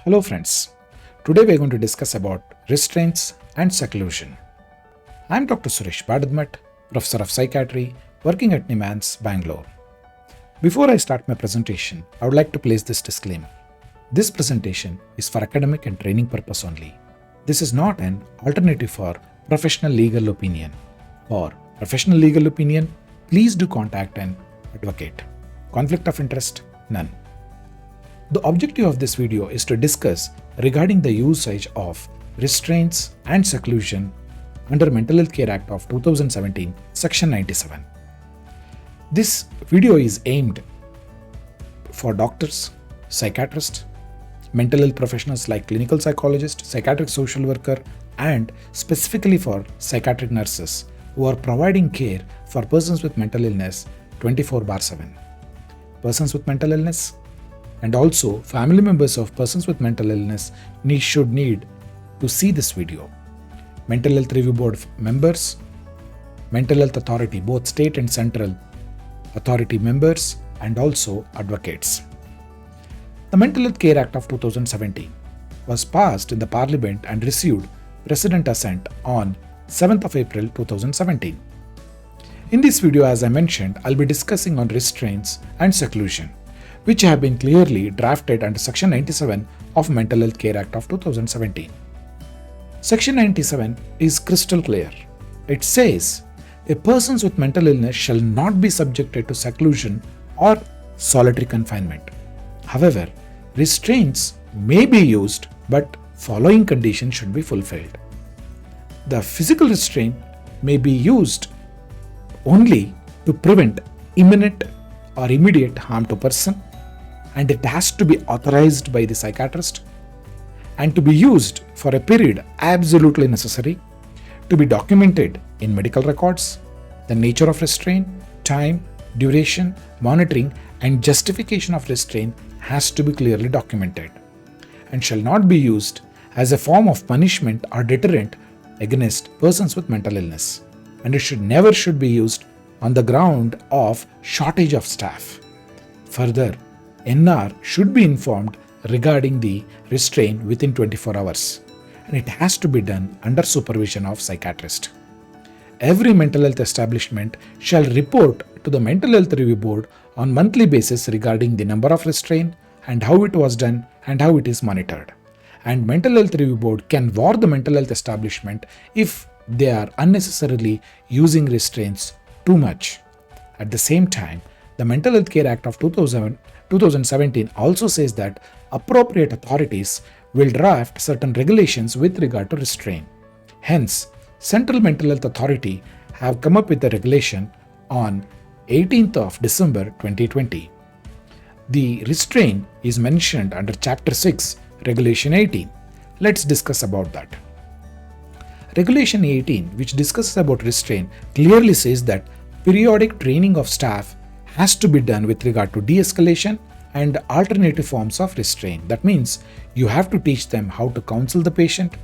Hello friends, today we are going to discuss about restraints and seclusion. I am Dr. Suresh Badadmat, Professor of Psychiatry, working at NIMANS, Bangalore. Before I start my presentation, I would like to place this disclaimer. This presentation is for academic and training purpose only. This is not an alternative for professional legal opinion. For professional legal opinion, please do contact an advocate. Conflict of interest? None. The objective of this video is to discuss regarding the usage of restraints and seclusion under Mental Health Care Act of 2017, Section 97. This video is aimed for doctors, psychiatrists, mental health professionals like clinical psychologist, psychiatric social worker, and specifically for psychiatric nurses who are providing care for persons with mental illness 24/7. Persons with mental illness and also family members of persons with mental illness should need to see this video. Mental Health Review Board members, Mental Health Authority, both state and central authority members, and also advocates. The Mental Health Care Act of 2017 was passed in the Parliament and received President assent on 7th of April 2017. In this video, as I mentioned, I'll be discussing on restraints and seclusion, which have been clearly drafted under Section 97 of Mental Health Care Act of 2017. Section 97 is crystal clear. It says, a person with mental illness shall not be subjected to seclusion or solitary confinement. However, restraints may be used, but following conditions should be fulfilled. The physical restraint may be used only to prevent imminent or immediate harm to person, and it has to be authorized by the psychiatrist, and to be used for a period absolutely necessary, to be documented in medical records. The nature of restraint, time, duration, monitoring, and justification of restraint has to be clearly documented, and shall not be used as a form of punishment or deterrent against persons with mental illness, and it never should be used on the ground of shortage of staff. Further, NR should be informed regarding the restraint within 24 hours, and it has to be done under supervision of psychiatrist. Every mental health establishment shall report to the Mental Health Review Board on monthly basis regarding the number of restraint and how it was done and how it is monitored. And Mental Health Review Board can warn the mental health establishment if they are unnecessarily using restraints too much. At the same time, the Mental Health Care Act of 2017 also says that appropriate authorities will draft certain regulations with regard to restraint. Hence, Central Mental Health Authority have come up with a regulation on 18th of December 2020. The restraint is mentioned under Chapter 6, Regulation 18. Let's discuss about that. Regulation 18, which discusses about restraint, clearly says that periodic training of staff has to be done with regard to de-escalation and alternative forms of restraint. That means you have to teach them how to counsel the patient,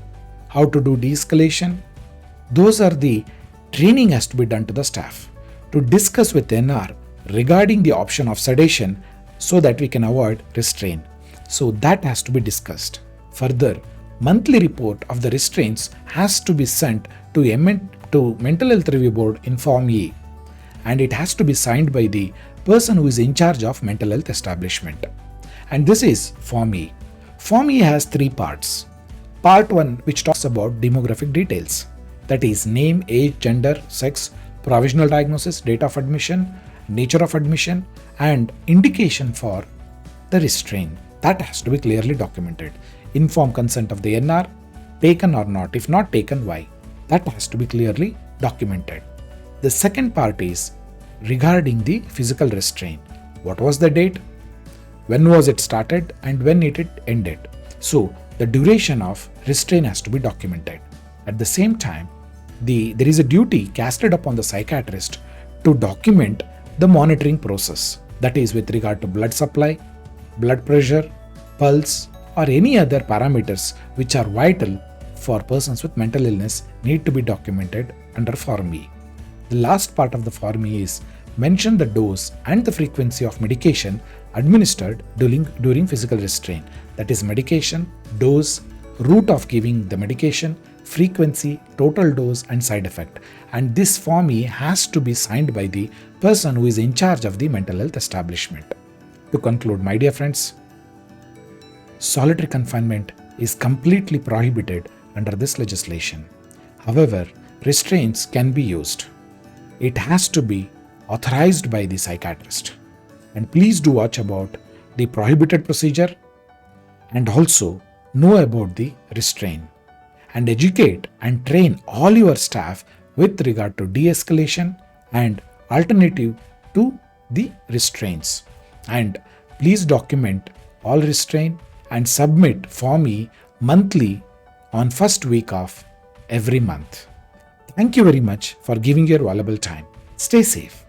how to do de-escalation. Those are the training has to be done to the staff. To discuss with NR regarding the option of sedation so that we can avoid restraint. So that has to be discussed. Further, monthly report of the restraints has to be sent to Mental Health Review Board in Form E, and it has to be signed by the person who is in charge of mental health establishment. And this is Form E. Form E has three parts. Part 1, which talks about demographic details, that is name, age, gender, sex, provisional diagnosis, date of admission, nature of admission, and indication for the restraint. That has to be clearly documented. Informed consent of the NR, taken or not, if not taken, why. That has to be clearly documented. The second part is regarding the physical restraint. What was the date? When was it started and when it ended? So the duration of restraint has to be documented. At the same time, there is a duty casted upon the psychiatrist to document the monitoring process. That is with regard to blood supply, blood pressure, pulse, or any other parameters which are vital for persons with mental illness need to be documented under Form E. The last part of the Form E is mention the dose and the frequency of medication administered during physical restraint. that is medication, dose, route of giving the medication, frequency, total dose and side effect. And this Form E has to be signed by the person who is in charge of the mental health establishment. To conclude, my dear friends, solitary confinement is completely prohibited under this legislation. However, restraints can be used. It has to be authorized by the psychiatrist. And please do watch about the prohibited procedure and also know about the restraint and educate and train all your staff with regard to de-escalation and alternative to the restraints. And please document all restraint and submit Form E monthly on first week of every month. Thank you very much for giving your valuable time. Stay safe.